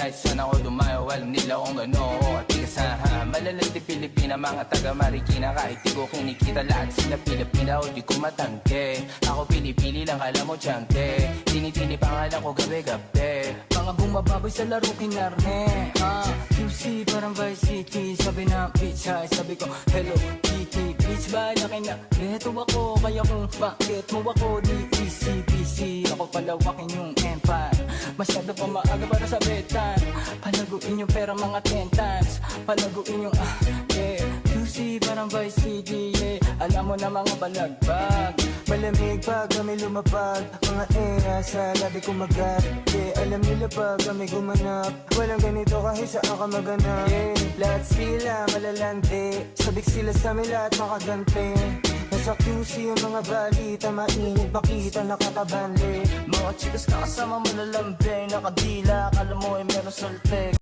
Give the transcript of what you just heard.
kahit saan ako dumayo, alam nila kung gano'n ako katigas ha. Malalandi Pilipina, mga taga Marikina, kahit di ko kinikita lahat sila Pilipina o di ko matangke. Ako pili-pili lang, kala mo tiyangke, tini-tini pangalan ko gabi-gabi. Mga bumababoy sa laro kinarne QC parang Vice City, sabi na bitch hi, sabi ko hello Kitty. Bitch ba laki na beto ako, kaya kung bakit mo ako di easy-peasy. Ako palawakin yung empire, masyado pa maaga para sa betan. Palaguin yung pera mga 10 times, palaguin yung yeah. QC parang Vice City, yeah. Alam mo na mga balagbag, Malamig pag kami lumapag, mga sa labi kumagat. Yeah, alam nila pag kami gumanap, walang ganito kahit saan ka maganap. Yeah, lahat sila malalante, sabik sila sa amin lahat makagante. Nasa QC yung mga balita, mainit makita nakakabanli. mga chicas na kasama malalambing, nakadila, akala mo ay meron saltek.